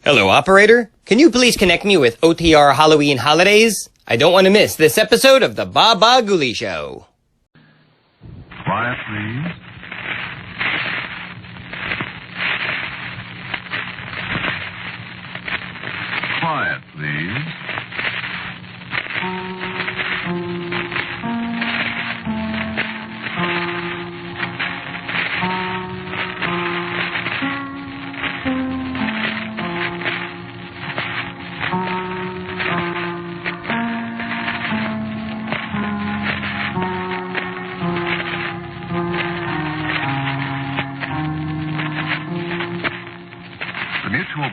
Hello, operator. Can you please connect me with OTR Halloween Holidays? I don't want to miss this episode of the Ghoulie Show. Quiet, please. Quiet, please.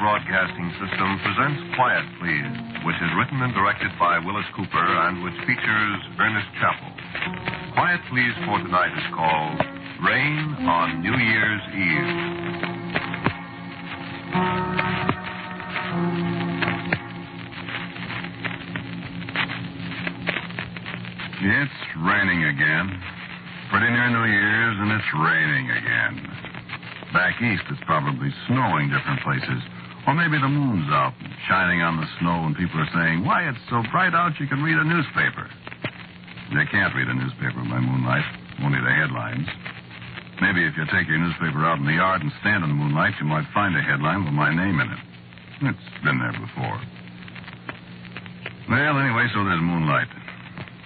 Broadcasting System presents Quiet Please, which is written and directed by Willis Cooper and which features Ernest Chappell. Quiet Please for tonight is called Rain on New Year's Eve. It's raining again. Pretty near New Year's and it's raining again. Back east it's probably snowing different places. Or maybe the moon's out, shining on the snow, and people are saying, why, it's so bright out you can read a newspaper. They can't read a newspaper by moonlight, only the headlines. Maybe if you take your newspaper out in the yard and stand in the moonlight, you might find a headline with my name in it. It's been there before. Well, anyway, so there's moonlight.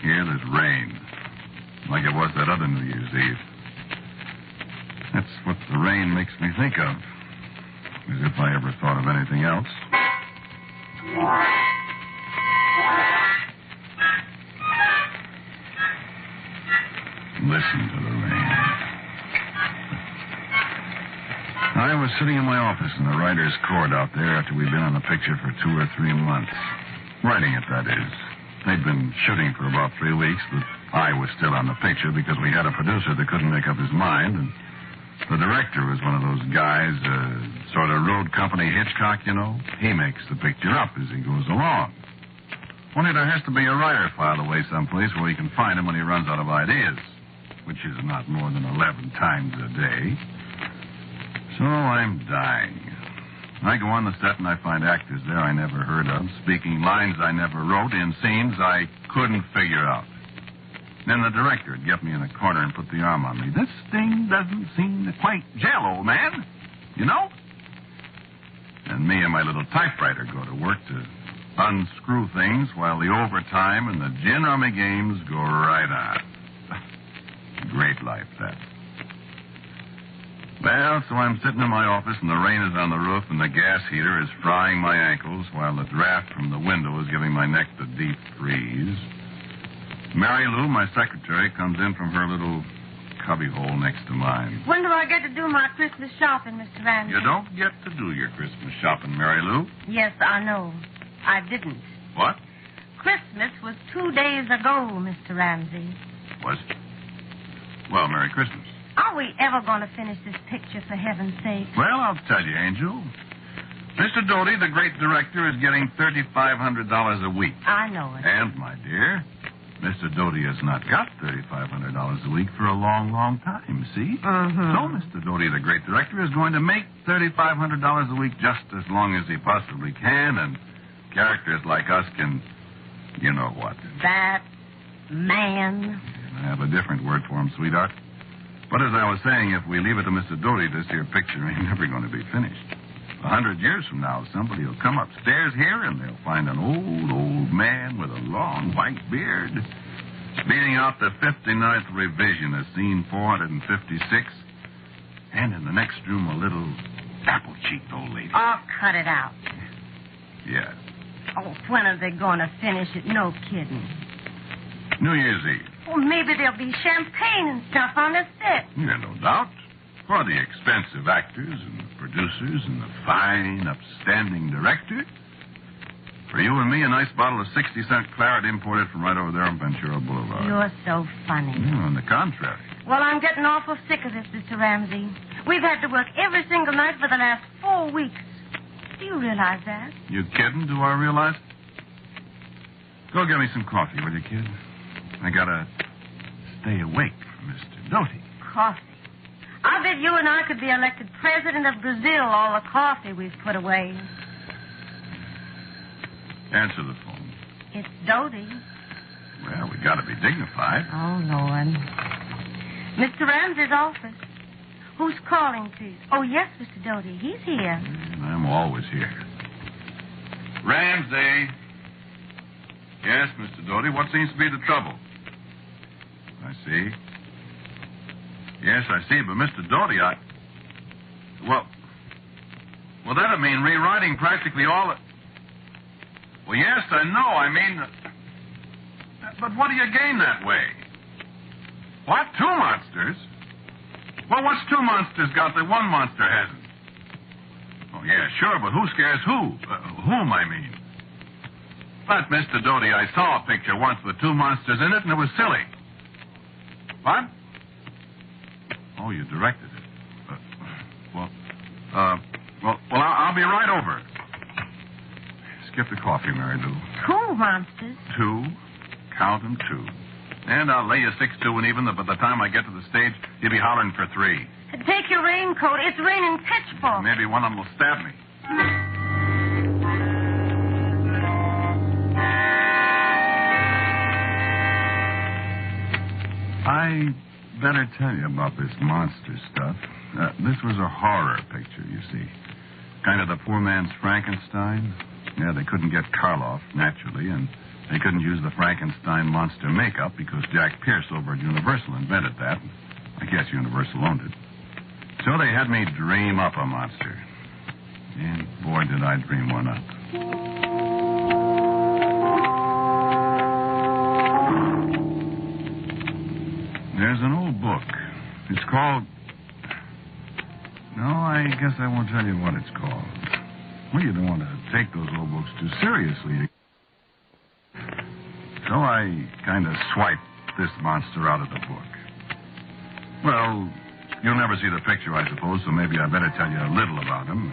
Here there's rain, like it was that other New Year's Eve. That's what the rain makes me think of. As if I ever thought of anything else. Listen to the rain. I was sitting in my office in the writer's court out there after we'd been on the picture for 2 or 3 months. Writing it, that is. They'd been shooting for about 3 weeks, but I was still on the picture because we had a producer that couldn't make up his mind, and the director was one of those guys, sort of road company Hitchcock, you know. He makes the picture up as he goes along. Only there has to be a writer filed away someplace where he can find him when he runs out of ideas, which is not more than 11 times a day. So I'm dying. I go on the set and I find actors there I never heard of, speaking lines I never wrote, in scenes I couldn't figure out. Then the director would get me in a corner and put the arm on me. This thing doesn't seem to quite gel, old man. You know? And me and my little typewriter go to work to unscrew things while the overtime and the gin rummy games go right on. Great life, that. Well, so I'm sitting in my office and the rain is on the roof and the gas heater is frying my ankles while the draft from the window is giving my neck the deep freeze. Mary Lou, my secretary, comes in from her little cubbyhole next to mine. When do I get to do my Christmas shopping, Mr. Ramsey? You don't get to do your Christmas shopping, Mary Lou. Yes, I know. I didn't. What? Christmas was 2 days ago, Mr. Ramsey. Was it? Well, Merry Christmas. Are we ever going to finish this picture, for heaven's sake? Well, I'll tell you, Angel. Mr. Doty, the great director, is getting $3,500 a week. I know it. And, my dear, Mr. Doty has not got $3,500 a week for a long, long time, see? Mm-hmm. So Mr. Doty, the great director, is going to make $3,500 a week just as long as he possibly can, and characters like us can, you know what. That man. I have a different word for him, sweetheart. But as I was saying, if we leave it to Mr. Doty, this here picture ain't never going to be finished. 100 years from now, somebody will come upstairs here and they'll find an old man with a long white beard speeding out the 59th revision of scene 456. And in the next room, a little apple-cheeked old lady. Oh, cut it out. Yes. Oh, when are they going to finish it? No kidding. New Year's Eve. Well, maybe there'll be champagne and stuff on the set. Yeah, no doubt. For the expensive actors and the producers and the fine, upstanding director. For you and me, a nice bottle of 60-cent claret imported from right over there on Ventura Boulevard. You're so funny. On the contrary. Well, I'm getting awful sick of this, Mr. Ramsey. We've had to work every single night for the last 4 weeks. Do you realize that? You kidding? Do I realize? Go get me some coffee, will you, kid? I gotta stay awake for Mr. Doty. Coffee. I bet you and I could be elected president of Brazil, all the coffee we've put away. Answer the phone. It's Dodie. Well, we got to be dignified. Oh, Lord. Mr. Ramsey's office. Who's calling, please? Oh, yes, Mr. Dodie. He's here. And I'm always here. Ramsey. Yes, Mr. Dodie. What seems to be the trouble? I see. Yes, I see. But, Mr. Dodie, Well, that'd mean rewriting practically all the... Well, yes, I know. I mean... But what do you gain that way? What? 2 monsters? Well, what's 2 monsters got that 1 monster hasn't? Oh, yeah, sure, but who scares who? Whom, I mean. But, Mr. Dodie, I saw a picture once with 2 monsters in it, and it was silly. What? Oh, you directed it. Well, I'll be right over. Skip the coffee, Mary Lou. 2 monsters? 2. Count them 2. And I'll lay you 6-2 and even, but by the time I get to the stage, you'll be hollering for 3. Take your raincoat. It's raining pitchforks. Maybe one of them will stab me. I better tell you about this monster stuff. This was a horror picture, you see. Kind of the poor man's Frankenstein. Yeah, they couldn't get Karloff, naturally, and they couldn't use the Frankenstein monster makeup because Jack Pierce over at Universal invented that. I guess Universal owned it. So they had me dream up a monster. And boy, did I dream one up. There's an old book. It's called... No, I guess I won't tell you what it's called. Well, you don't want to take those old books too seriously. So I kind of swiped this monster out of the book. Well, you'll never see the picture, I suppose, so maybe I better tell you a little about him.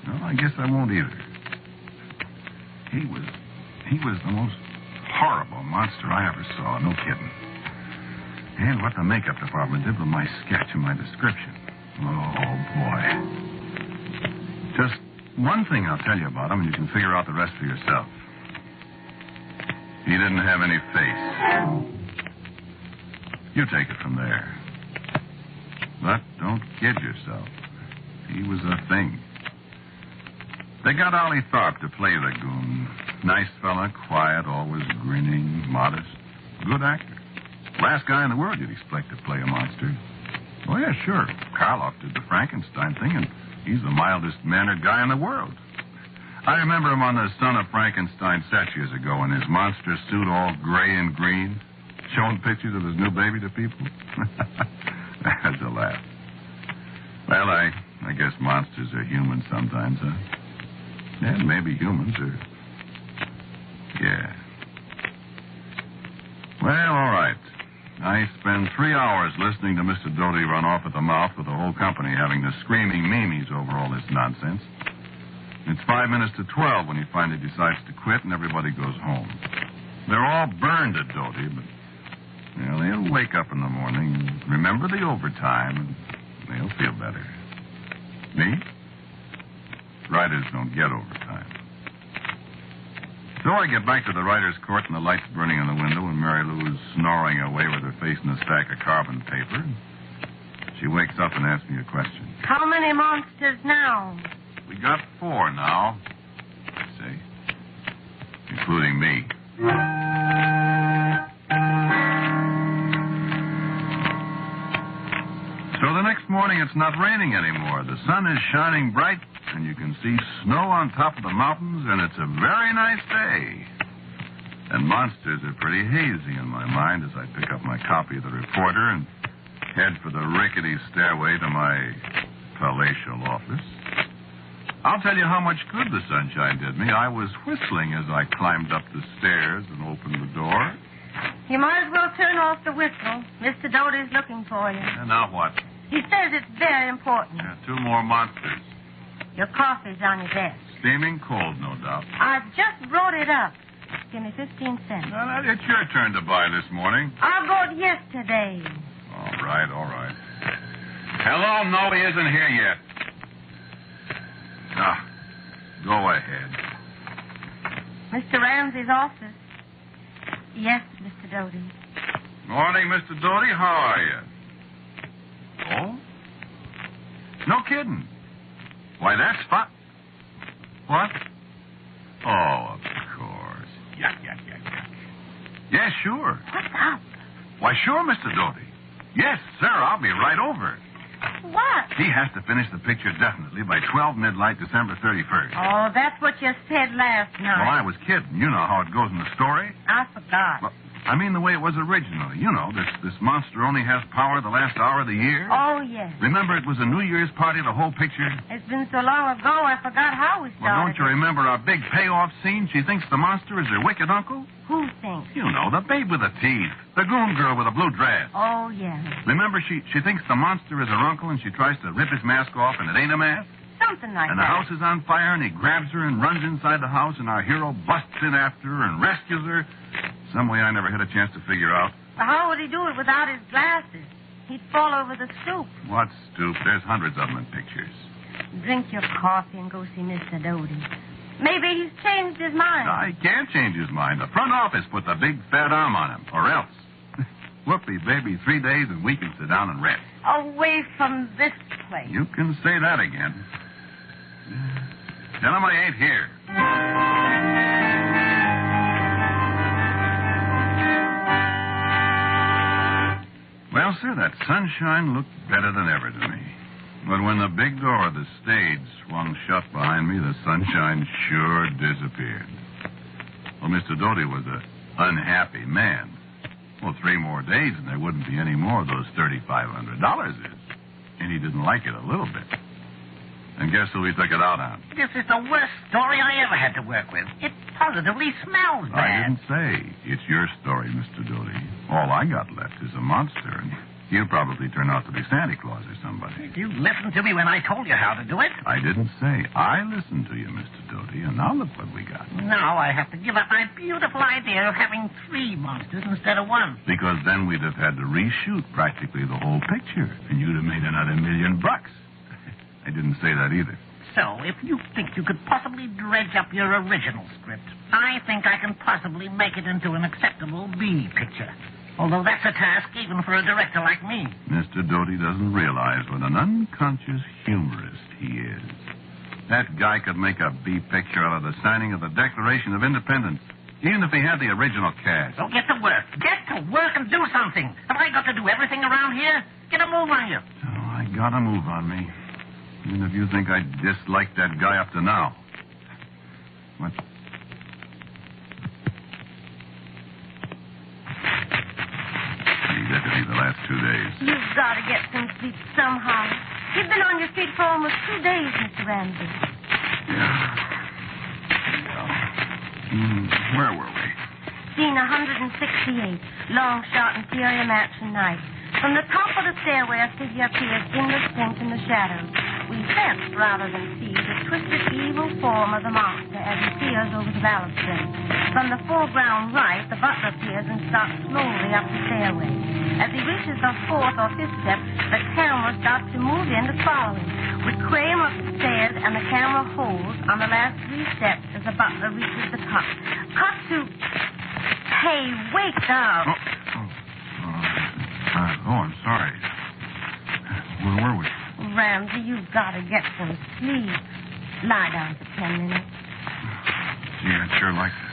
No, I guess I won't either. He was the most horrible monster I ever saw, no kidding. And what the makeup department did with my sketch and my description. Oh, boy. Just one thing I'll tell you about him, and you can figure out the rest for yourself. He didn't have any face. You take it from there. But don't kid yourself. He was a thing. They got Ollie Tharp to play the goon. Nice fella, quiet, always grinning, modest. Good actor. Last guy in the world you'd expect to play a monster. Oh, yeah, sure. Karloff did the Frankenstein thing, and he's the mildest-mannered guy in the world. I remember him on the Son of Frankenstein set years ago in his monster suit all gray and green, showing pictures of his new baby to people. That's a laugh. Well, I guess monsters are human sometimes, huh? And maybe humans are... Yeah. Well, all right. I spend 3 hours listening to Mr. Dodie run off at the mouth with the whole company having the screaming memes over all this nonsense. It's 5 minutes to 12 when he finally decides to quit and everybody goes home. They're all burned at Dodie, but well, they'll wake up in the morning and remember the overtime and they'll feel better. Me? Writers don't get overtime. So I get back to the writer's court and the lights burning in the window and Mary Lou is snoring away with her face in a stack of carbon paper. She wakes up and asks me a question. How many monsters now? We got 4 now, I say, including me. So the next morning it's not raining anymore. The sun is shining bright and you can see snow on top of the mountains, and it's a very nice day. And monsters are pretty hazy in my mind as I pick up my copy of the Reporter and head for the rickety stairway to my palatial office. I'll tell you how much good the sunshine did me. I was whistling as I climbed up the stairs and opened the door. You might as well turn off the whistle. Mr. Dodie's looking for you. And now what? He says it's very important. 2 more monsters. Your coffee's on your desk. Steaming cold, no doubt. I just brought it up. Give me 15 cents. Now, it's your turn to buy this morning. I bought yesterday. All right. Hello, no, he isn't here yet. Go ahead. Mr. Ramsey's office. Yes, Mr. Doty. Morning, Mr. Doty. How are you? Oh? No kidding. Why, that's fine. What? Oh, of course. Yuck. Yes, sure. What's up? Why, sure, Mr. Doty. Yes, sir, I'll be right over. What? He has to finish the picture definitely by 12 midnight, December 31st. Oh, that's what you said last night. Well, I was kidding. You know how it goes in the story. I forgot. Well, I mean the way it was originally. You know, this monster only has power the last hour of the year. Oh, yes. Remember, it was a New Year's party, the whole picture? It's been so long ago, I forgot how we started. Well, don't you remember our big payoff scene? She thinks the monster is her wicked uncle? Who thinks? You know, the babe with the teeth. The goon girl with the blue dress. Oh, yes. Remember, she thinks the monster is her uncle, and she tries to rip his mask off, and it ain't a mask? Something like And that. the house is on fire, and he grabs her and runs inside the house, and our hero busts in after her and rescues her. Some way I never had a chance to figure out. Well, how would he do it without his glasses? He'd fall over the stoop. What stoop? There's hundreds of them in pictures. Drink your coffee and go see Mr. Doty. Maybe he's changed his mind. I can't change his mind. The front office put the big fat arm on him, or else. Whoopee, baby, 3 days and we can sit down and rest. Away from this place. You can say that again. Tell him I ain't here. Well, sir, that sunshine looked better than ever to me. But when the big door of the stage swung shut behind me, the sunshine sure disappeared. Well, Mr. Doty was an unhappy man. Well, 3 more days and there wouldn't be any more of those $3,500 is. And he didn't like it a little bit. And guess who he took it out on? This is the worst story I ever had to work with. It positively smells I bad. didn't say. It's your story, Mr. Doty. All I got left is a monster, and he'll probably turn out to be Santa Claus or somebody. You listened to me when I told you how to do it. I didn't say. I listened to you, Mr. Doty, and now look what we got. Now I have to give up my beautiful idea of having 3 monsters instead of 1. Because then we'd have had to reshoot practically the whole picture, and you'd have made another $1 million. I didn't say that either. So, if you think you could possibly dredge up your original script, I think I can possibly make it into an acceptable B picture. Although that's a task even for a director like me. Mr. Doty doesn't realize what an unconscious humorist he is. That guy could make a B picture out of the signing of the Declaration of Independence, even if he had the original cast. So get to work. Get to work and do something. Have I got to do everything around here? Get a move on you. Oh, I got a move on me. Even if you think I disliked that guy up to now. What? Deputy, the last 2 days. You've got to get some sleep somehow. You've been on your feet for almost 2 days, Mr. Ramsey. Yeah. Where were we? Scene 168. Long shot interior mansion night. From the top of the stairway, a figure appears indistinct in the shadows. We sense, rather than see, the twisted evil form of the monster as he peers over the balustrade. From the foreground right, the butler appears and starts slowly up the stairway. As he reaches the 4th or 5th step, the camera starts to move in to follow him. We cram up the stairs, and the camera holds on the last 3 steps as the butler reaches the top. Cut to... Hey, wake up. I'm sorry. Where were we? Ramsey, you've got to get some sleep. Lie down for 10 minutes. Gee, I'd sure like that.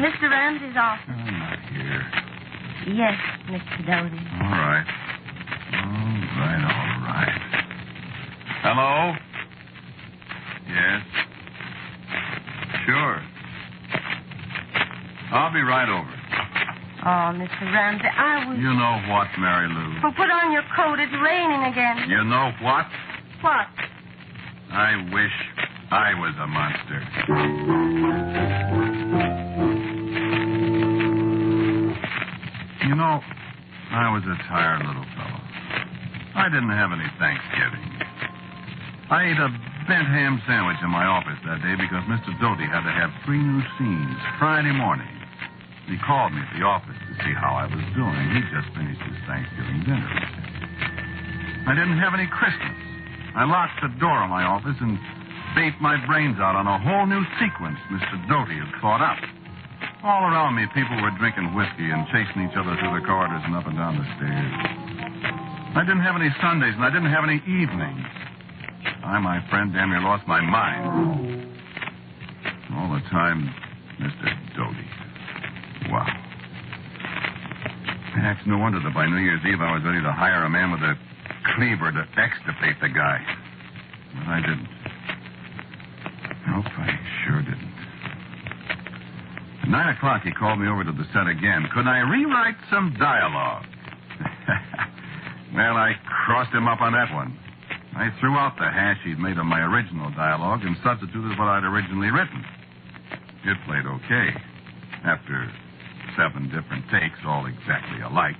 Mr. Ramsey's office. I'm not here. Yes, Mr. Doty. All right. All right. Hello? Yes? Sure. I'll be right over. Oh, Mr. Ramsey, I was... You know what, Mary Lou? Well, put on your coat. It's raining again. You know what? What? I wish I was a monster. You know, I was a tired little fellow. I didn't have any Thanksgiving. I ate a bent ham sandwich in my office that day because Mr. Doty had to have 3 new scenes Friday morning. He called me at the office to see how I was doing. He'd just finished his Thanksgiving dinner. I didn't have any Christmas. I locked the door of my office and beat my brains out on a whole new sequence Mr. Doty had thought up. All around me, people were drinking whiskey and chasing each other through the corridors and up and down the stairs. I didn't have any Sundays, and I didn't have any evenings. I, my friend, damn near lost my mind. All the time, Mr. Doty. Wow. Perhaps no wonder that by New Year's Eve I was ready to hire a man with a cleaver to extirpate the guy. But I didn't. Nope, I sure didn't. At 9 o'clock, he called me over to the set again. Could I rewrite some dialogue? Well, I crossed him up on that one. I threw out the hash he'd made of my original dialogue and substituted what I'd originally written. It played okay. After 7 different takes, all exactly alike.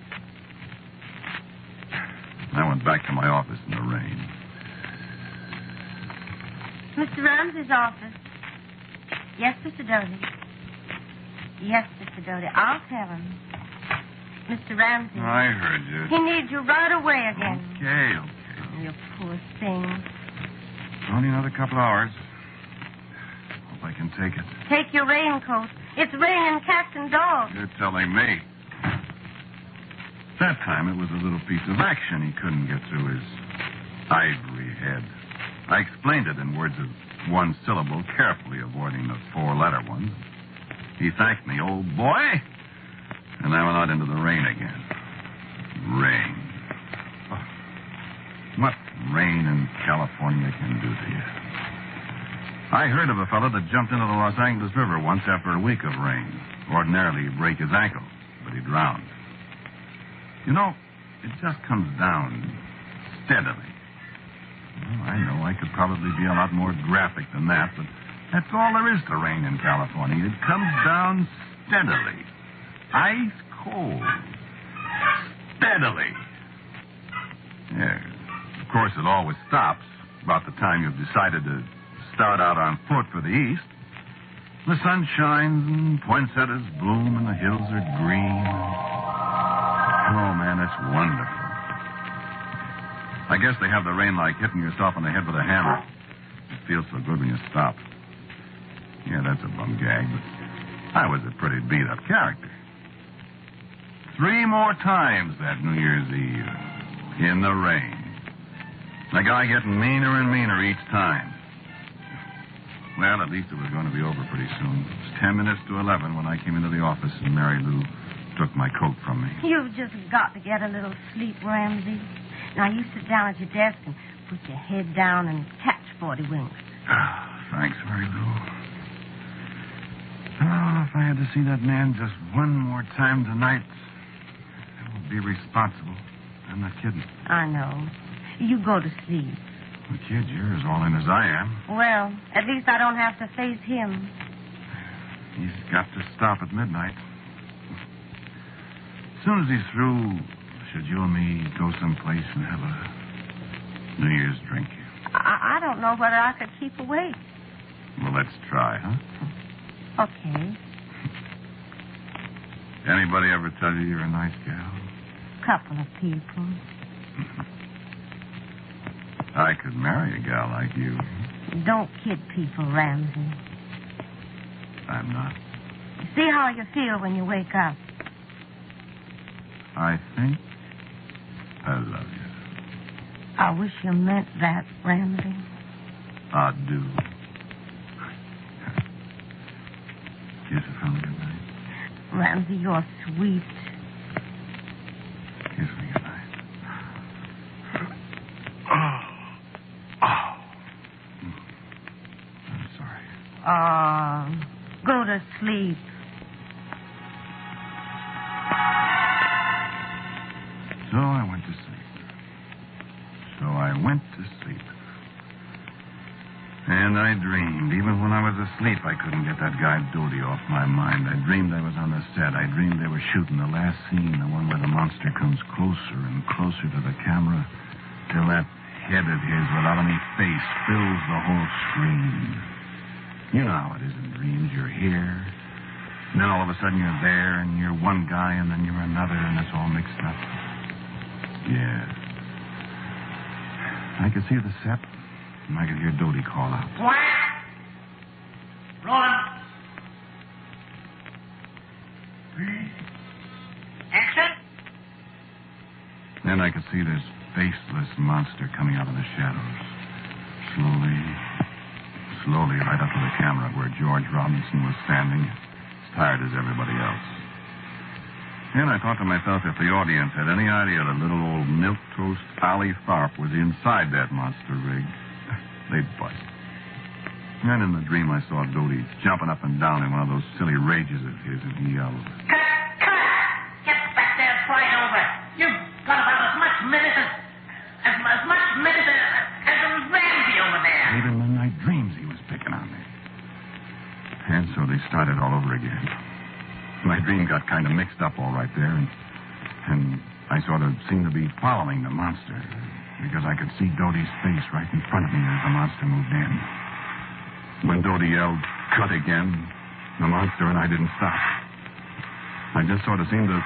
I went back to my office in the rain. Mr. Ramsey's office. Yes, Mr. Doty. Yes, Mr. Doty. I'll tell him. Mr. Ramsey. I heard you. He needs you right away again. Okay. Oh, you poor thing. Only another couple hours. Hope I can take it. Take your raincoat. It's raining cats and dogs. You're telling me. That time it was a little piece of action he couldn't get through his ivory head. I explained it in words of 1 syllable, carefully avoiding the 4-letter ones. He thanked me, old boy, and I went out into the rain again. Rain. Oh, what rain in California can do to you. I heard of a fellow that jumped into the Los Angeles River once after a week of rain. Ordinarily, he'd break his ankle, but he drowned. You know, it just comes down steadily. Well, I know I could probably be a lot more graphic than that, but that's all there is to rain in California. It comes down steadily. Ice cold. Steadily. Yeah. Of course, it always stops about the time you've decided to start out on foot for the east. The sun shines and poinsettias bloom and the hills are green. Oh, man, it's wonderful. I guess they have the rain like hitting yourself on the head with a hammer. It feels so good when you stop. Yeah, that's a bum gag, but I was a pretty beat-up character. 3 more times that New Year's Eve. In the rain. The guy getting meaner and meaner each time. Well, at least it was going to be over pretty soon. It was 10 minutes to 11 when I came into the office and Mary Lou took my coat from me. You've just got to get a little sleep, Ramsey. Now, you sit down at your desk and put your head down and catch 40 winks. Thanks, Mary Lou. Oh, if I had to see that man just one more time tonight, I would be responsible. I'm not kidding. I know. You go to sleep. Well, kid, you're as all in as I am. Well, at least I don't have to face him. He's got to stop at midnight. As soon as he's through, should you and me go someplace and have a New Year's drink? I don't know whether I could keep awake. Well, let's try, huh? Okay. Anybody ever tell you you're a nice gal? Couple of people. I could marry a gal like you. Don't kid people, Ramsey. I'm not. See how you feel when you wake up. I think I love you. I wish you meant that, Ramsey. I do. Kiss a fellow good night. Ramsey, you're sweet. Kiss me good night. I'm sorry. Go to sleep. So I went to sleep. And I dreamed. Even when I was asleep, I couldn't get that guy Doty off my mind. I dreamed I was on the set. I dreamed they were shooting the last scene, the one where the monster comes closer and closer to the camera till that head of his without any face fills the whole screen. You know how it is in dreams. You're here, and then all of a sudden you're there, and you're one guy, and then you're another, and it's all mixed up. Yeah. I could see the set. and I could hear Dodie call out. Quiet! Rolling. Action! Then I could see this faceless monster coming out of the shadows. Slowly, right up to the camera where George Robinson was standing, as tired as everybody else. And I thought to myself, if the audience had any idea that little old milquetoast Ollie Tharp was inside that monster rig, they'd bust. And in the dream, I saw Dodie jumping up and down in one of those silly rages of his, and he yelled, Cut! Get back there and fight over. You've got about as much medicine as Ramsey over there. even in my dreams, he was picking on me. And so they started all over again. My dream got kind of mixed up all right there, and I sort of seemed to be following the monster, because I could see Dodie's face right in front of me as the monster moved in. When Dodie yelled, cut again, the monster and I didn't stop. I just sort of seemed to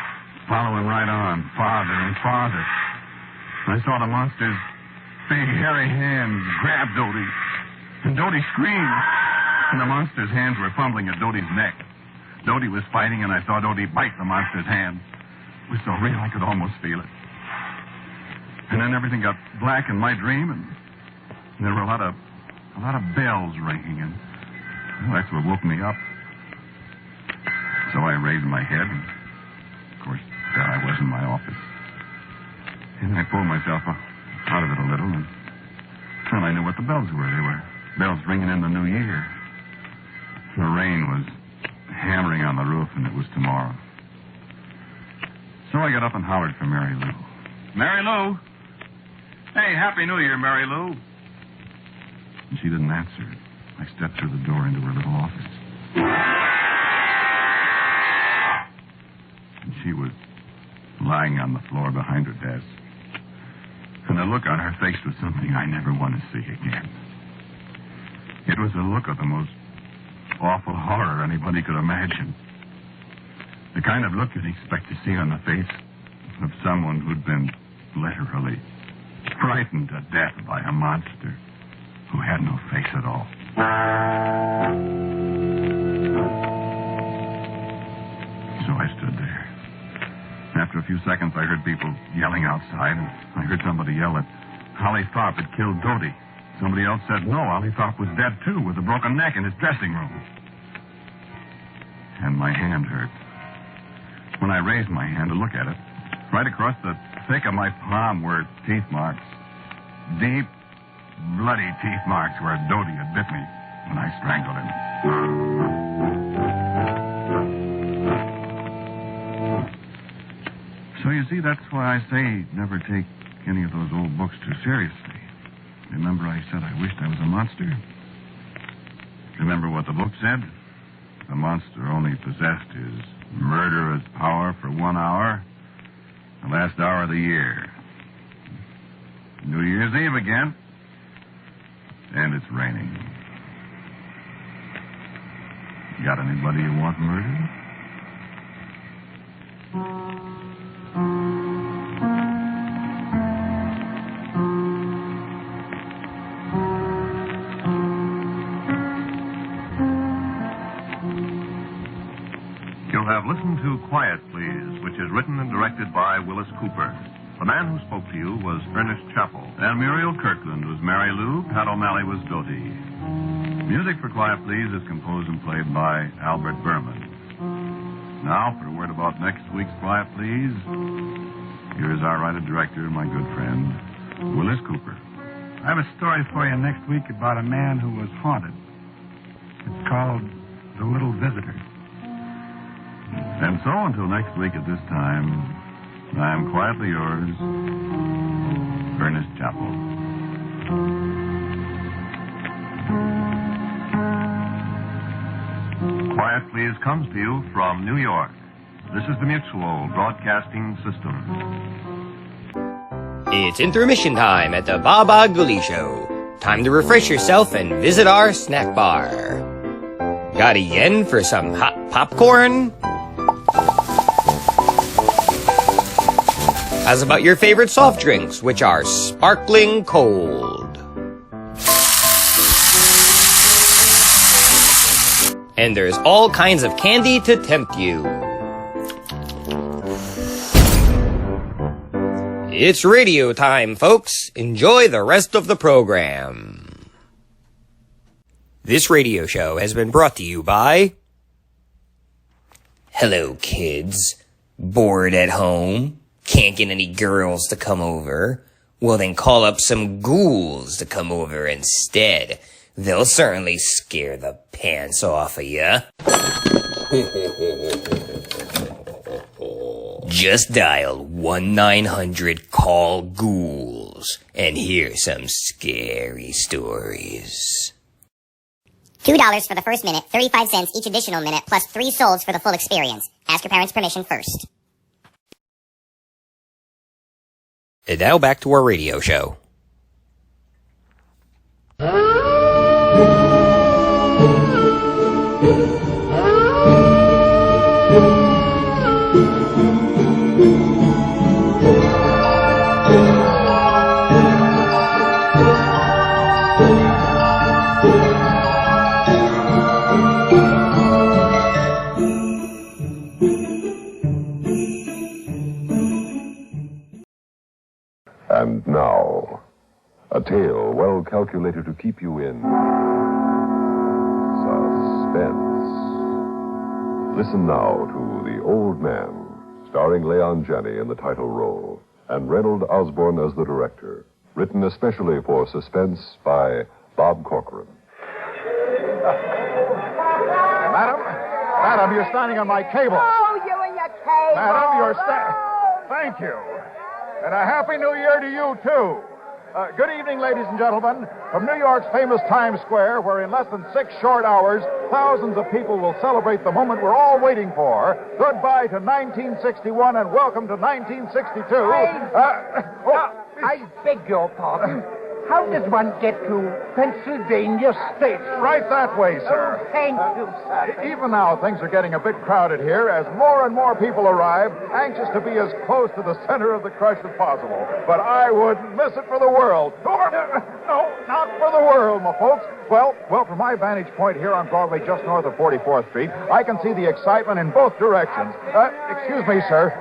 follow him right on, farther and farther. I saw the monster's big, hairy hands grab Dodie, and Dodie screamed, and the monster's hands were fumbling at Dodie's neck. Dodie was fighting, and I saw Dodie bite the monster's hand. It was so real I could almost feel it. And then everything got black in my dream, and there were a lot of bells ringing, and well, that's what woke me up. So I raised my head, and of course, there I was in my office. And I pulled myself out of it a little, and well, I knew what the bells were. They were bells ringing in the new year. The rain was hammering on the roof, and it was tomorrow. So I got up and hollered for Mary Lou. Mary Lou! Hey, Happy New Year, Mary Lou. And she didn't answer. I stepped through the door into her little office. And she was lying on the floor behind her desk. And the look on her face was something I never want to see again. It was a look of the most awful horror anybody could imagine. The kind of look you'd expect to see on the face of someone who'd been literally frightened to death by a monster who had no face at all. So I stood there. After a few seconds, I heard people yelling outside, and I heard somebody yell that Ollie Tharp had killed Dodie. Somebody else said, no, Ollie Tharp was dead, too, with a broken neck in his dressing room. And my hand hurt. When I raised my hand to look at it, right across the thick of my palm were teeth marks. Deep, bloody teeth marks where Dodie had bit me when I strangled him. So you see, that's why I say never take any of those old books too seriously. Remember I said I wished I was a monster? Remember what the book said? The monster only possessed his murderous power for 1 hour, the last hour of the year. New Year's Eve again, and it's raining. Got anybody who want murder? Listen to Quiet, Please, which is written and directed by Willis Cooper. The man who spoke to you was Ernest Chappell. And Muriel Kirkland was Mary Lou. Pat O'Malley was Dodie. Music for Quiet, Please is composed and played by Albert Berman. Now, for a word about next week's Quiet, Please, here is our writer-director, my good friend, Willis Cooper. I have a story for you next week about a man who was haunted. It's called The Little Visitor. And so, until next week at this time, I am quietly yours, Ernest Chappell. Quiet, Please comes to you from New York. This is the Mutual Broadcasting System. It's intermission time at the Baba Ghoulie Show. Time to refresh yourself and visit our snack bar. Got a yen for some hot popcorn? How's about your favorite soft drinks, which are sparkling cold? And there's all kinds of candy to tempt you. It's radio time, folks. Enjoy the rest of the program. This radio show has been brought to you by... Hello, kids. Bored at home? Can't get any girls to come over? Well, then call up some ghouls to come over instead. They'll certainly scare the pants off of ya. Just dial 1-900-CALL-GHOULS and hear some scary stories. $2 for the first minute, 35 cents each additional minute, plus 3 souls for the full experience. Ask your parents' permission first. And now back to our radio show. And now, a tale well calculated to keep you in suspense. Listen now to The Old Man, starring Leon Janney in the title role, and Reynold Osborne as the director. Written especially for Suspense by Bob Corcoran. Madam, you're standing on my cable. Oh, you and your cable. Madam, you're Thank you. And a Happy New Year to you, too. Good evening, ladies and gentlemen. From New York's famous Times Square, where in less than 6 short hours, thousands of people will celebrate the moment we're all waiting for. Goodbye to 1961 and welcome to 1962. I beg your pardon. How does one get to Pennsylvania State? Right that way, sir. Oh, thank you, sir. Even now, things are getting a bit crowded here as more and more people arrive, anxious to be as close to the center of the crush as possible. But I wouldn't miss it for the world. No, not for the world, my folks. Well, from my vantage point here on Broadway, just north of 44th Street, I can see the excitement in both directions. Excuse me, sir.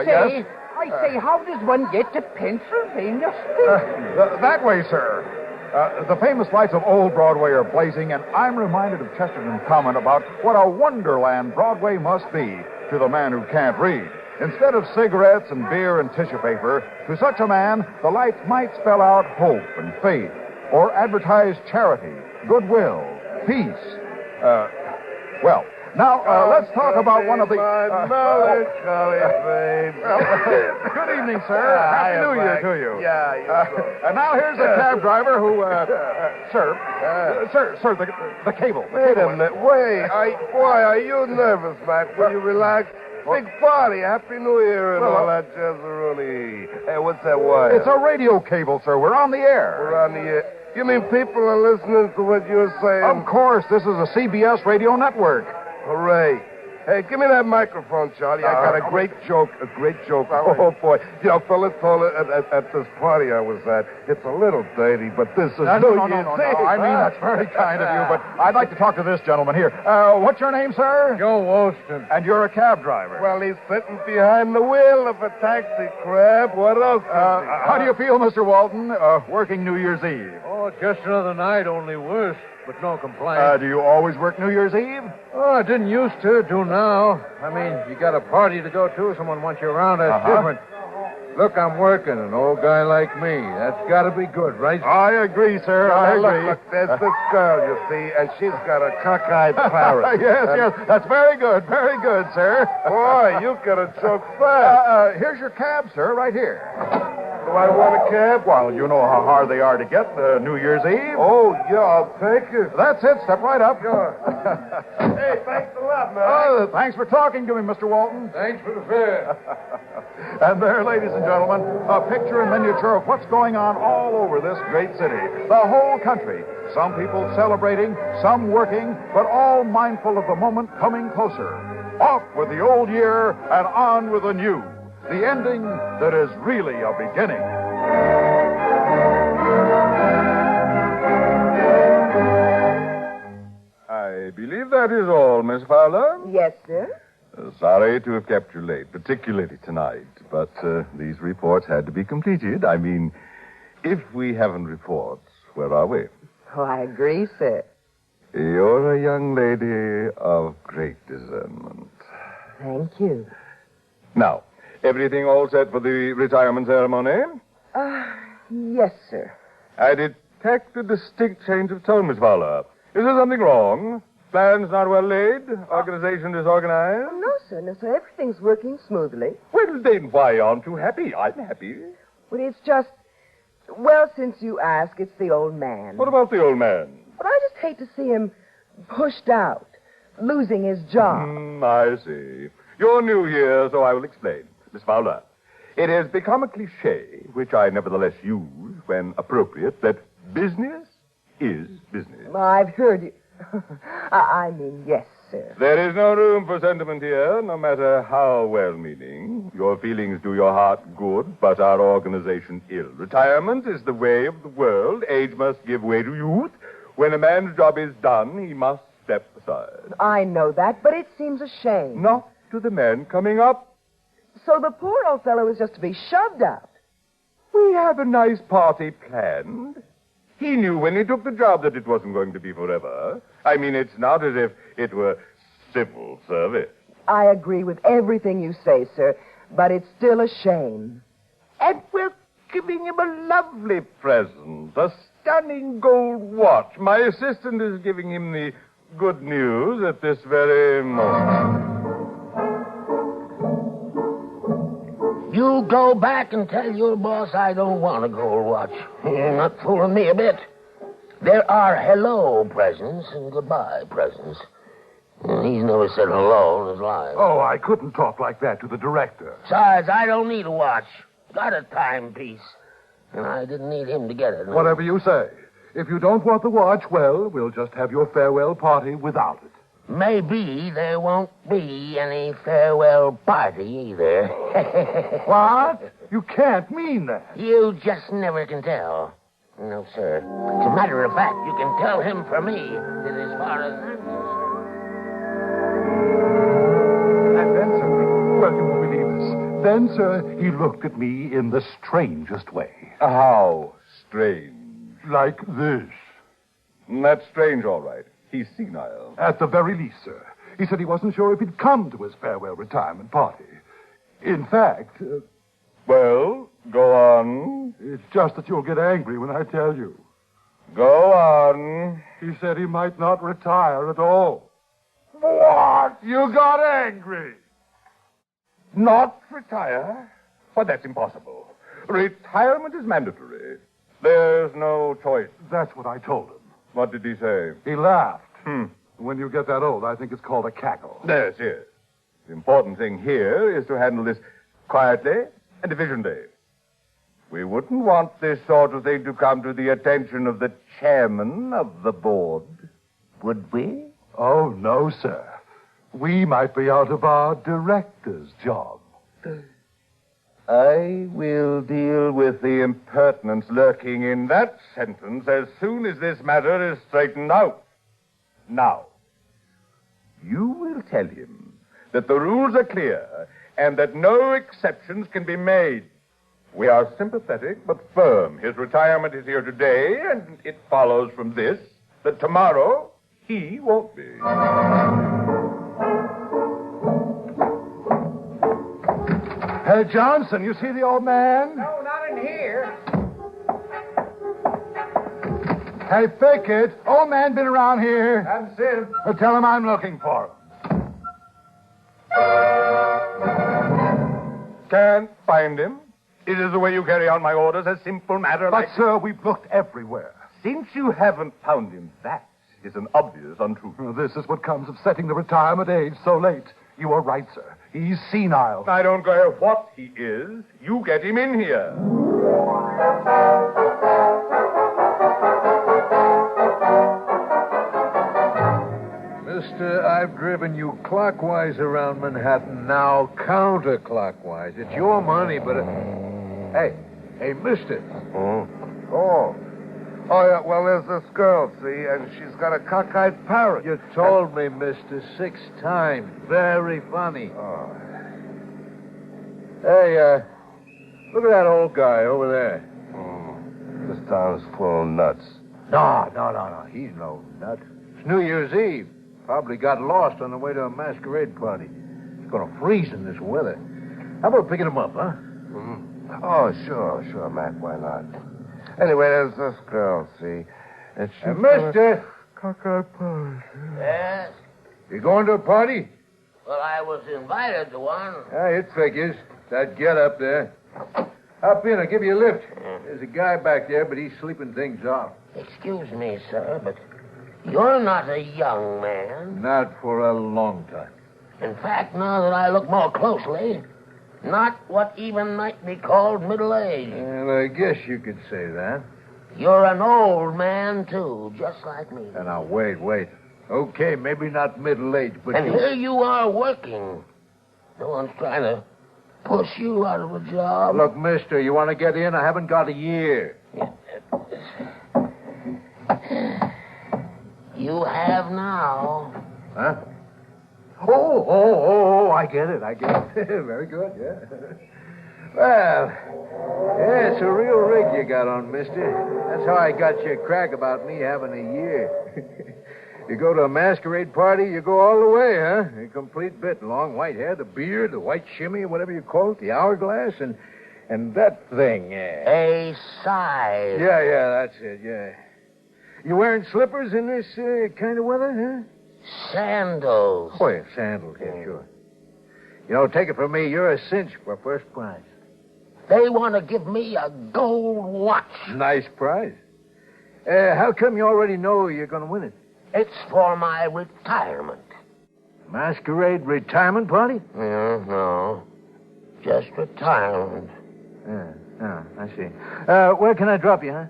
Yes? I say, how does one get to Pennsylvania State? That way, sir. The famous lights of old Broadway are blazing, and I'm reminded of Chesterton's comment about what a wonderland Broadway must be to the man who can't read. Instead of cigarettes and beer and tissue paper, to such a man, the lights might spell out hope and faith, or advertise charity, goodwill, peace. Now, let's talk about one of the... Good evening, sir. Happy New Year to you. And now here's a cab driver who... Sir, the cable. Wait a minute. Boy, are you nervous, Mac? Will you relax? Big party. Happy New Year and all that jazzeroni. Hey, what's that wire? It's a radio cable, sir. We're on the air. We're on the air. You mean people are listening to what you're saying? Of course. This is a CBS radio network. Hooray. Hey, give me that microphone, Charlie. I got a great joke. Oh, boy. You know, fellas told it at this party I was at. It's a little dirty, but this is... No. I mean, that's very kind of you, but I'd like to talk to this gentleman here. What's your name, sir? Joe Wolston. And you're a cab driver. Well, he's sitting behind the wheel of a taxi, Crab. What else? How do you feel, Mr. Walton, working New Year's Eve? Oh, just another night, only worse. But no complaint. Do you always work New Year's Eve? Oh, I didn't used to. Do now. I mean, you got a party to go to. Someone wants you around. That's different. Look, I'm working. An old guy like me. That's got to be good, right? I agree, sir. I agree. Look, there's this girl, you see, and she's got a cockeyed parrot. Yes. That's very good. Very good, sir. Boy, you got a joke fast. Here's your cab, sir, right here. Do I want a cab? Well, you know how hard they are to get New Year's Eve. Oh, yeah, I'll take it. That's it. Step right up. Sure. Hey, thanks a lot, man. Thanks for talking to me, Mr. Walton. Thanks for the fare. And there, ladies and gentlemen, a picture in miniature of what's going on all over this great city. The whole country. Some people celebrating, some working, but all mindful of the moment coming closer. Off with the old year and on with the new. The ending that is really a beginning. I believe that is all, Miss Fowler. Yes, sir. Sorry to have kept you late, particularly tonight, but these reports had to be completed. I mean, if we haven't reports, where are we? Oh, I agree, sir. You're a young lady of great discernment. Thank you. Now, everything all set for the retirement ceremony? Yes, sir. I detect a distinct change of tone, Miss Fowler. Is there something wrong? Plans not well laid? Organization disorganized? No, sir. No, sir. Everything's working smoothly. Well, then why aren't you happy? I'm happy. Well, it's just... Well, since you ask, it's the old man. What about the old man? But I just hate to see him pushed out, losing his job. I see. You're new here, so I will explain. Miss Fowler, it has become a cliché, which I nevertheless use when appropriate, that business is business. I've heard you. I mean, yes, sir. There is no room for sentiment here, no matter how well-meaning. Your feelings do your heart good, but our organization ill. Retirement is the way of the world. Age must give way to youth. When a man's job is done, he must step aside. I know that, but it seems a shame. Not to the man coming up. So the poor old fellow is just to be shoved out. We have a nice party planned. He knew when he took the job that it wasn't going to be forever. I mean, it's not as if it were civil service. I agree with everything you say, sir, but it's still a shame. And we're giving him a lovely present, a stunning gold watch. My assistant is giving him the good news at this very moment. You go back and tell your boss I don't want a gold watch. You're not fooling me a bit. There are hello presents and goodbye presents. He's never said hello in his life. Oh, I couldn't talk like that to the director. Besides, I don't need a watch. Got a timepiece. And I didn't need him to get it. Whatever you say. If you don't want the watch, well, we'll just have your farewell party without it. Maybe there won't be any farewell party either. What? You can't mean that. You just never can tell. No, sir. As a matter of fact, you can tell him for me that as far as I'm concerned... And then, sir, well, you won't believe this. Then, sir, he looked at me in the strangest way. How strange? Like this. That's strange, all right. He's senile. At the very least, sir. He said he wasn't sure if he'd come to his farewell retirement party. In fact... Well, go on. It's just that you'll get angry when I tell you. Go on. He said he might not retire at all. What? You got angry? Not retire? Why, that's impossible. Retirement is mandatory. There's no choice. That's what I told him. What did he say? He laughed. When you get that old, I think it's called a cackle. Yes. The important thing here is to handle this quietly and efficiently. We wouldn't want this sort of thing to come to the attention of the chairman of the board, would we? Oh, no, sir. We might be out of our director's job. I will deal with the impertinence lurking in that sentence as soon as this matter is straightened out. Now, you will tell him that the rules are clear and that no exceptions can be made. We are sympathetic but firm. His retirement is here today, and it follows from this that tomorrow he won't be. Hey, Johnson, you see the old man? No, not in here. Hey, Pickett, old man been around here? Haven't seen him. Well, tell him I'm looking for him. Can't find him. It is the way you carry on my orders, a simple matter But, like... sir, we've looked everywhere. Since you haven't found him, that is an obvious untruth. Well, this is what comes of setting the retirement age so late. You are right, sir. He's senile. I don't care what he is. You get him in here. Mister, I've driven you clockwise around Manhattan, now counterclockwise. It's your money, but... Hey, mister. Oh. Oh, yeah, well, there's this girl, see, and she's got a cockeyed parrot. You told me, mister, 6 times. Very funny. Oh. Hey, look at that old guy over there. This town's full of nuts. No. He's no nut. It's New Year's Eve. Probably got lost on the way to a masquerade party. It's going to freeze in this weather. How about picking him up, huh? Oh, sure, Mac, why not? Anyway, there's this girl, see, and she's... mister! Cockeyed parrot. Yes? You going to a party? Well, I was invited to one. Yeah, it figures. That get up there. Hop in, I'll give you a lift. There's a guy back there, but he's sleeping things off. Excuse me, sir, but you're not a young man. Not for a long time. In fact, now that I look more closely, not what even might be called middle-aged. Well, I guess you could say that. You're an old man, too, just like me. And now, wait. Okay, maybe not middle-aged, but And here you are working. No one's trying to push you out of a job. Look, mister, you want to get in? I haven't got a year. You have now. Huh? Oh, I get it. Very good, yeah. Well, yeah, it's a real rig you got on, mister. That's how I got your crack about me having a year. You go to a masquerade party, you go all the way, huh? A complete bit. Long white hair, the beard, the white shimmy, whatever you call it, the hourglass, and that thing, yeah. A size. Yeah, that's it, yeah. You wearing slippers in this kind of weather, huh? Sandals. Oh, yeah, sandals, yeah, sure. You know, take it from me, you're a cinch for first prize. They want to give me a gold watch. Nice prize. How come you already know you're going to win it? It's for my retirement. Masquerade retirement party? No. Just retirement. Yeah, I see. Where can I drop you, huh?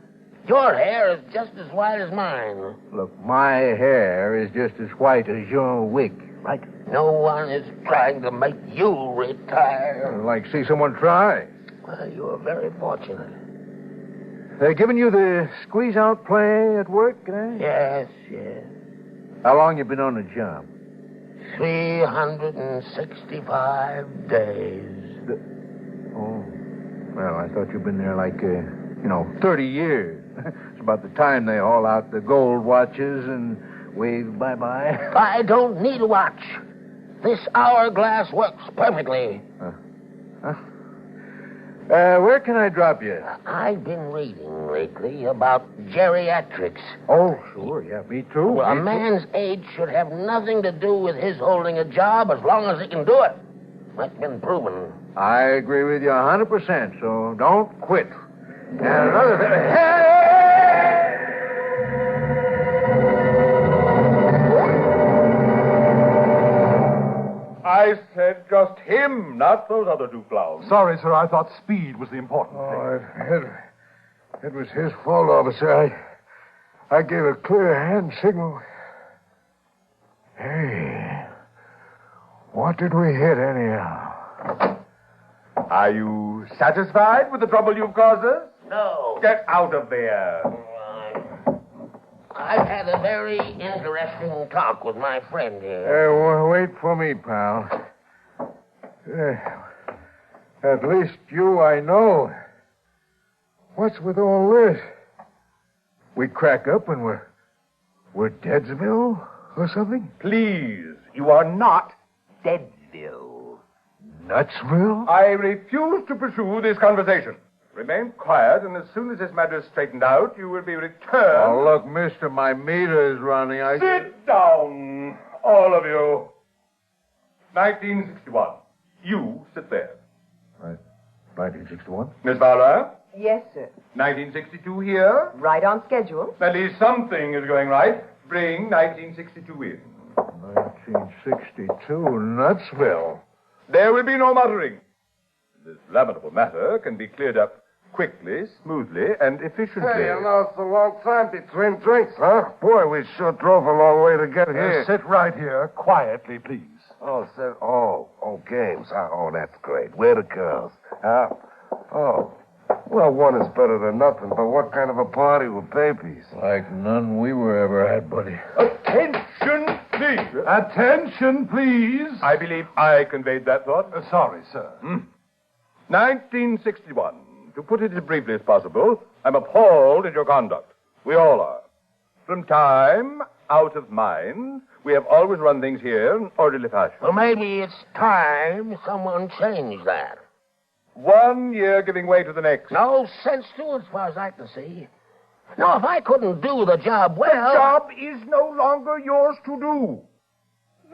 Your hair is just as white as mine. Look, my hair is just as white as your wig, right? No one is trying to make you retire. I'd like to see someone try. Well, you're very fortunate. They're giving you the squeeze-out play at work, eh? Yes. How long you been on the job? 365 days. Oh. Well, I thought you'd been there like, 30 years. It's about the time they haul out the gold watches and wave bye-bye. I don't need a watch. This hourglass works perfectly. Where can I drop you? I've been reading lately about geriatrics. Oh, sure. Yeah, me too. Well, a man's age should have nothing to do with his holding a job as long as he can do it. That's been proven. I agree with you 100%, so don't quit. And another thing... Hey! I said just him, not those other 2 clowns. Sorry, sir. I thought speed was the important thing. Oh, it was his fault, officer. I gave a clear hand signal. Hey, what did we hit anyhow? Are you satisfied with the trouble you've caused us? No. Get out of there. I've had a very interesting talk with my friend here. Wait for me, pal. At least you I know. What's with all this? We crack up and we're Deadsville or something? Please, you are not Deadsville. Nutsville? I refuse to pursue this conversation. Remain quiet, and as soon as this matter is straightened out, you will be returned. Oh, look, mister, my meter is running. Sit down, all of you. 1961. You sit there. Right. 1961? Miss Fowler? Yes, sir. 1962 here? Right on schedule. At least something is going right. Bring 1962 in. 1962, Nutsville. There will be no muttering. This lamentable matter can be cleared up quickly, smoothly, and efficiently. Hey, it's a long time between drinks, huh? Boy, we sure drove a long way to get here. Sit right here, quietly, please. Oh, games. Oh, that's great. Where are the girls? Huh? Oh, Well, one is better than nothing, but what kind of a party with babies? Like none we were ever had, buddy. Attention, please. Attention, please. I believe I conveyed that thought. Sorry, sir. 1961. To put it as briefly as possible, I'm appalled at your conduct. We all are. From time, out of mind, we have always run things here in orderly fashion. Well, maybe it's time someone changed that. 1 year giving way to the next. No sense to it, as far as I can see. No, if I couldn't do the job well... The job is no longer yours to do.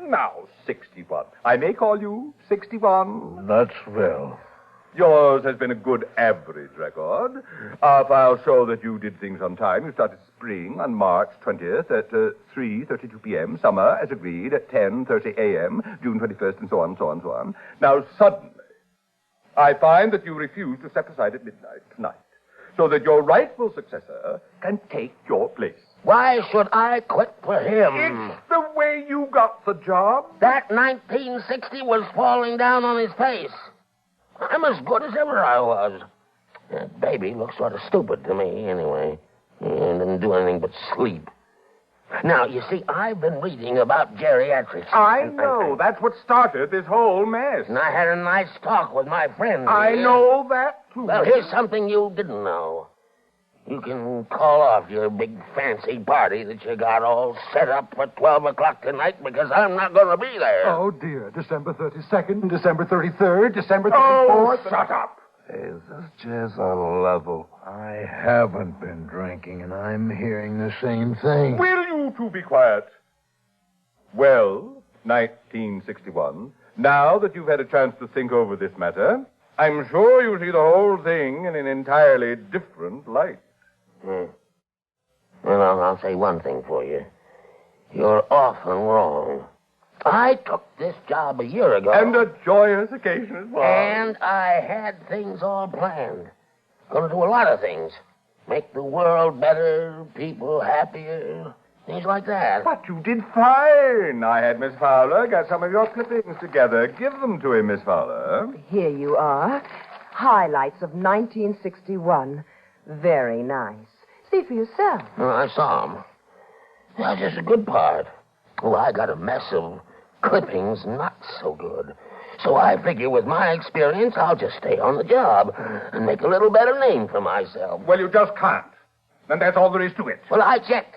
Now, 61. I may call you 61. That's well. Yours has been a good average record. Our files show that you did things on time. You started spring on March 20th at 3:32 p.m., summer, as agreed, at 10:30 a.m., June 21st, and so on, so on, so on. Now, suddenly, I find that you refuse to step aside at midnight tonight, so that your rightful successor can take your place. Why should I quit for him? It's the way you got the job. That 1960 was falling down on his face. I'm as good as ever I was. That baby looks sort of stupid to me, anyway. He didn't do anything but sleep. Now, you see, I've been reading about geriatrics. I know. That's what started this whole mess. And I had a nice talk with my friend. I know that, too. Well, here's something you didn't know. You can call off your big fancy party that you got all set up for 12 o'clock tonight because I'm not going to be there. Oh, dear. December 32nd, December 33rd, December 34th. Oh, shut up. Hey, is this jazz on level? I haven't been drinking, and I'm hearing the same thing. Will you two be quiet? Well, 1961, now that you've had a chance to think over this matter, I'm sure you see the whole thing in an entirely different light. Well, I'll say one thing for you. You're often wrong. I took this job a year ago. And a joyous occasion as well. And I had things all planned. Going to do a lot of things. Make the world better, people happier, things like that. But you did fine. I had Miss Fowler get some of your clippings together. Give them to him, Miss Fowler. Here you are. Highlights of 1961. Very nice. See for yourself. Well, I saw them. That's just a good part. Oh, I got a mess of clippings not so good. So I figure with my experience, I'll just stay on the job and make a little better name for myself. Well, you just can't. And that's all there is to it. Well, I checked.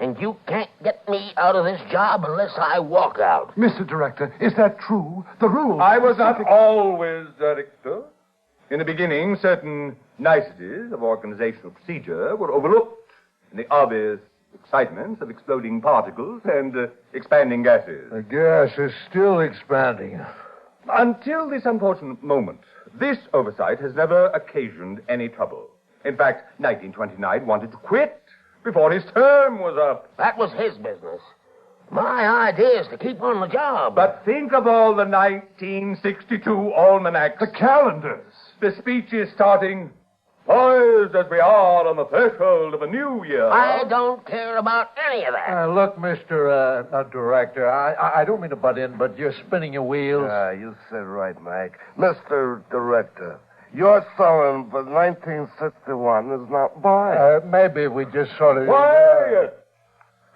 And you can't get me out of this job unless I walk out. Mr. Director, is that true? The rules... I was not always director. In the beginning, certain niceties of organizational procedure were overlooked in the obvious excitements of exploding particles and expanding gases. The gas is still expanding. Until this unfortunate moment, this oversight has never occasioned any trouble. In fact, 1929 wanted to quit before his term was up. That was his business. My idea is to keep on the job. But think of all the 1962 almanacs. The calendars. The speeches starting, poised as we are on the threshold of a new year. I don't care about any of that. Look, Mr. Director, I don't mean to butt in, but you're spinning your wheels. You said right, Mike. Mr. Director, your sewing for 1961 is not buying. Maybe we just sort of... Quiet!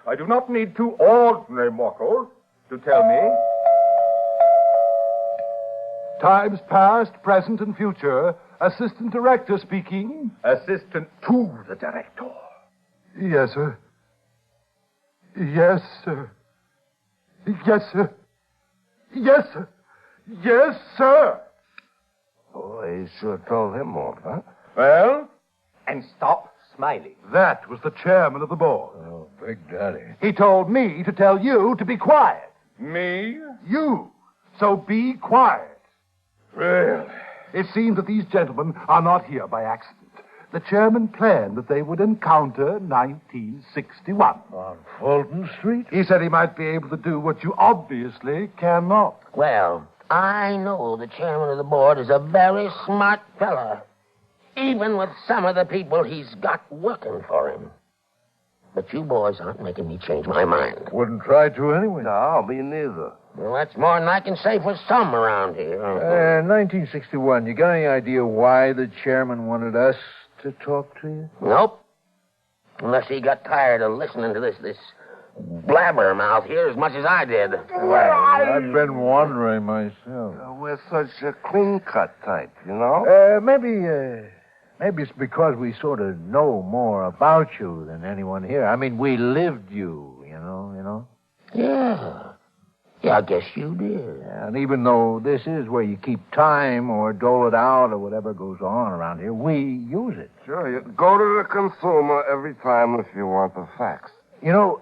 I do not need two ordinary mortals to tell me. Times past, present, and future. Assistant Director speaking. Assistant to the Director. Yes, sir. Yes, sir. Yes, sir. Yes, sir. Yes, sir. Boy, you sure told him off, huh? Well, and stop smiling. That was the chairman of the board. Oh, Big Daddy. He told me to tell you to be quiet. Me? You. So be quiet. Really? It seems that these gentlemen are not here by accident. The chairman planned that they would encounter 1961. On Fulton Street? He said he might be able to do what you obviously cannot. Well, I know the chairman of the board is a very smart fella, even with some of the people he's got working for him. But you boys aren't making me change my mind. Wouldn't try to anyway. No, me neither. Well, that's more than I can say for some around here. 1961, you got any idea why the chairman wanted us to talk to you? Nope. Unless he got tired of listening to this blabbermouth here as much as I did. Well, I've been wondering myself. We're such a clean-cut type, you know? Maybe it's because we sort of know more about you than anyone here. I mean, we lived you, you know? Yeah. Yeah, I guess you did. Yeah, and even though this is where you keep time or dole it out or whatever goes on around here, we use it. Sure, you go to the consumer every time if you want the facts. You know,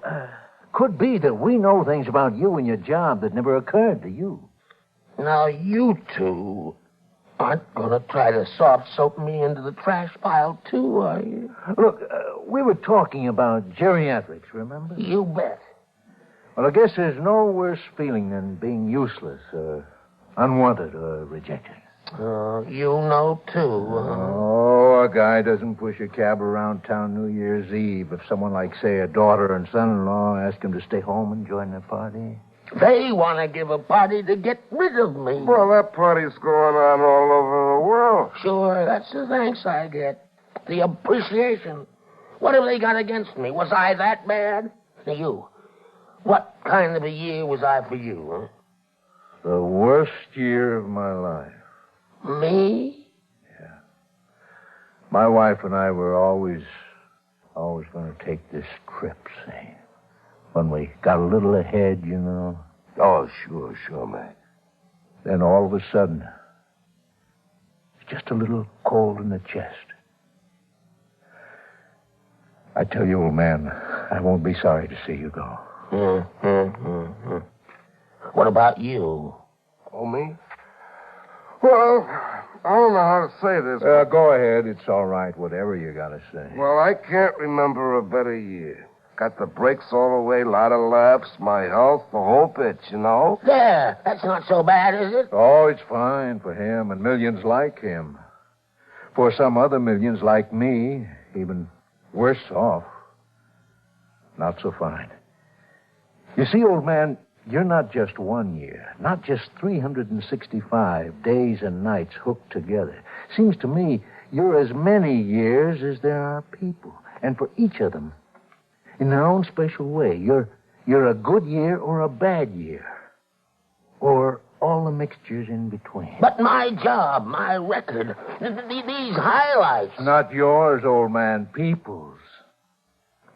could be that we know things about you and your job that never occurred to you. Now, you two aren't going to try to soft soap me into the trash pile, too, are you? Look, we were talking about geriatrics, remember? You bet. Well, I guess there's no worse feeling than being useless, unwanted, or rejected. You know, too. Oh, a guy doesn't push a cab around town New Year's Eve if someone like, say, a daughter and son-in-law ask him to stay home and join their party. They want to give a party to get rid of me. Well, that party's going on all over the world. Sure, that's the thanks I get. The appreciation. What have they got against me? Was I that bad? Now, you. What kind of a year was I for you, huh? The worst year of my life. Me? Yeah. My wife and I were always going to take this trip, say. When we got a little ahead, you know. Oh, sure, mate. Then all of a sudden, it's just a little cold in the chest. I tell you, old man, I won't be sorry to see you go. What about you? Oh, me? Well, I don't know how to say this. Go ahead. It's all right, whatever you got to say. Well, I can't remember a better year. Got the brakes all the way, lot of laughs, my health, the whole bit, you know? There. That's not so bad, is it? Oh, it's fine for him and millions like him. For some other millions like me, even worse off, not so fine. You see, old man, you're not just 1 year, not just 365 days and nights hooked together. Seems to me you're as many years as there are people. And for each of them, in their own special way, you're a good year or a bad year. Or all the mixtures in between. But my job, my record, these highlights. Not yours, old man, people's.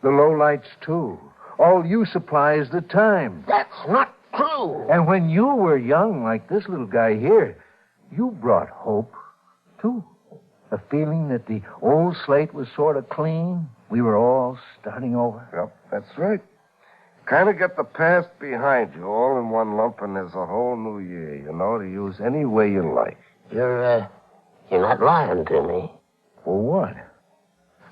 The lowlights, too. All you supply is the time. That's not true. And when you were young, like this little guy here, you brought hope, too. A feeling that the old slate was sort of clean. We were all starting over. Yep, that's right. Kind of get the past behind you, all in one lump, and there's a whole new year, you know, to use any way you like. You're not lying to me. For what?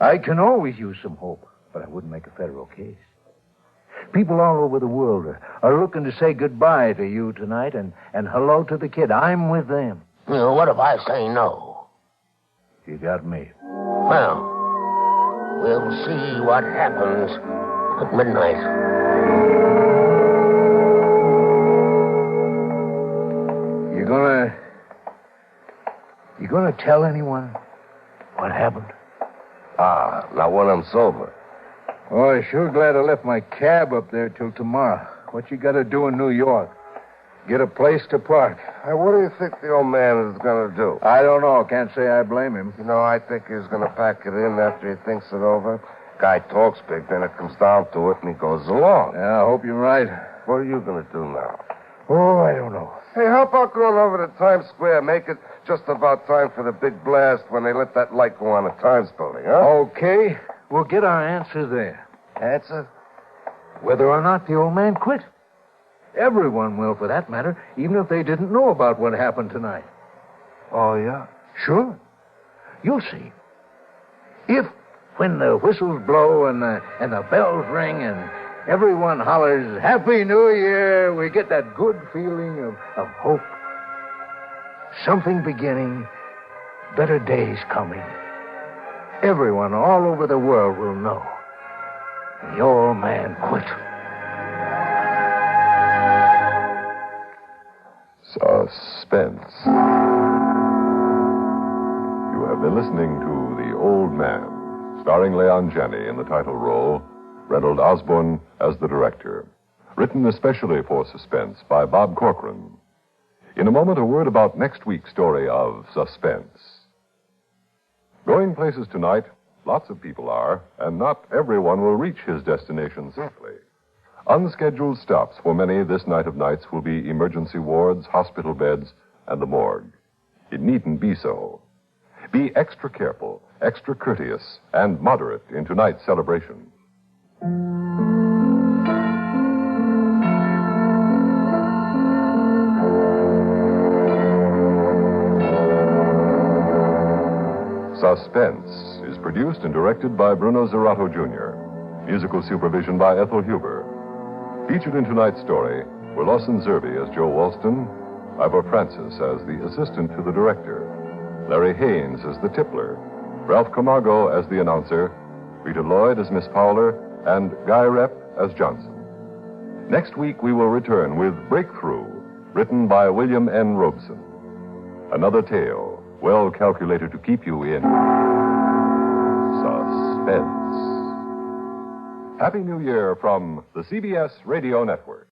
I can always use some hope, but I wouldn't make a federal case. People all over the world are looking to say goodbye to you tonight and hello to the kid. I'm with them. You know, what if I say no? You got me. Well, we'll see what happens at midnight. You gonna tell anyone what happened? Not when I'm sober. Oh, I'm sure glad I left my cab up there till tomorrow. What you gotta do in New York? Get a place to park. What do you think the old man is going to do? I don't know. Can't say I blame him. You know, I think he's going to pack it in after he thinks it over. Guy talks big, then it comes down to it, and he goes along. Yeah, I hope you're right. What are you going to do now? Oh, I don't know. Hey, how about going over to Times Square? Make it just about time for the big blast when they let that light go on at Times Building, huh? Okay. We'll get our answer there. Answer? Whether or not the old man quit. Everyone will, for that matter, even if they didn't know about what happened tonight. Oh, yeah? Sure. You'll see. If, when the whistles blow and the bells ring and everyone hollers, Happy New Year, we get that good feeling of hope. Something beginning, better days coming. Everyone all over the world will know. The old man quit. Suspense. You have been listening to The Old Man, starring Leon Janney in the title role, Reynold Osborne as the director. Written especially for Suspense by Bob Corcoran. In a moment, a word about next week's story of Suspense. Going places tonight, lots of people are, and not everyone will reach his destination safely. Unscheduled stops for many this night of nights will be emergency wards, hospital beds, and the morgue. It needn't be so. Be extra careful, extra courteous, and moderate in tonight's celebration. Suspense is produced and directed by Bruno Zerato, Jr. Musical supervision by Ethel Huber. Featured in tonight's story were Lawson Zerbe as Joe Walston, Ivor Francis as the assistant to the director, Larry Haynes as the tippler, Ralph Camargo as the announcer, Rita Lloyd as Miss Fowler, and Guy Rep as Johnson. Next week we will return with Breakthrough, written by William N. Robeson. Another tale well calculated to keep you in suspense. Happy New Year from the CBS Radio Network.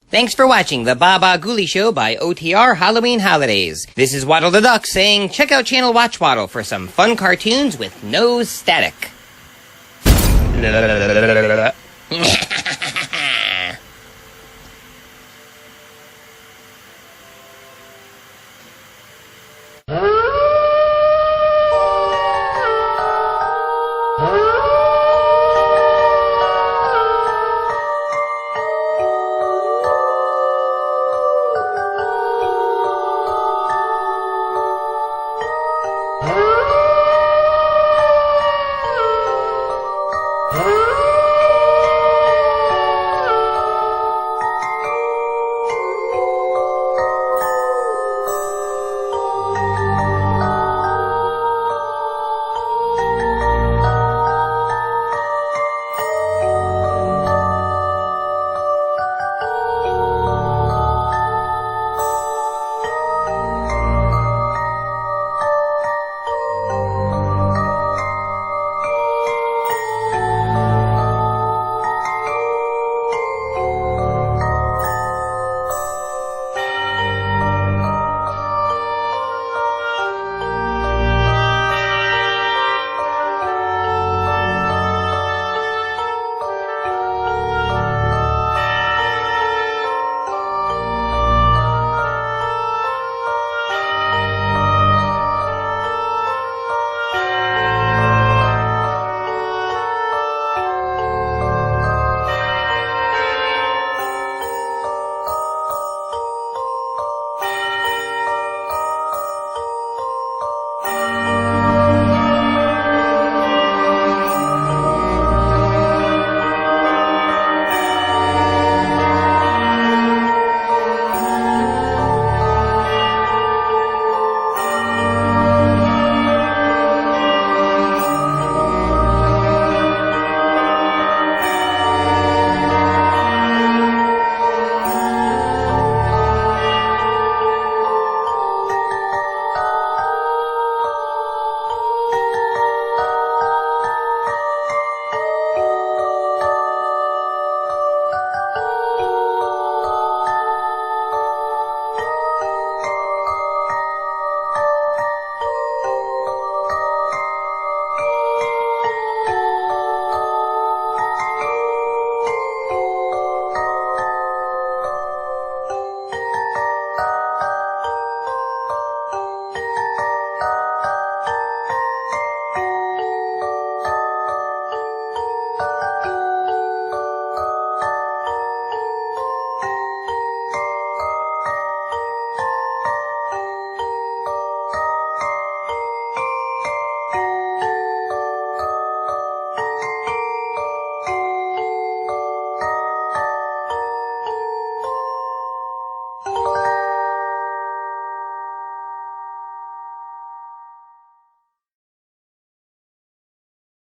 Thanks for watching the Baba Ghoulie Show by OTR Halloween Holidays. This is Waddle the Duck saying check out Channel Watchwaddle for some fun cartoons with no static.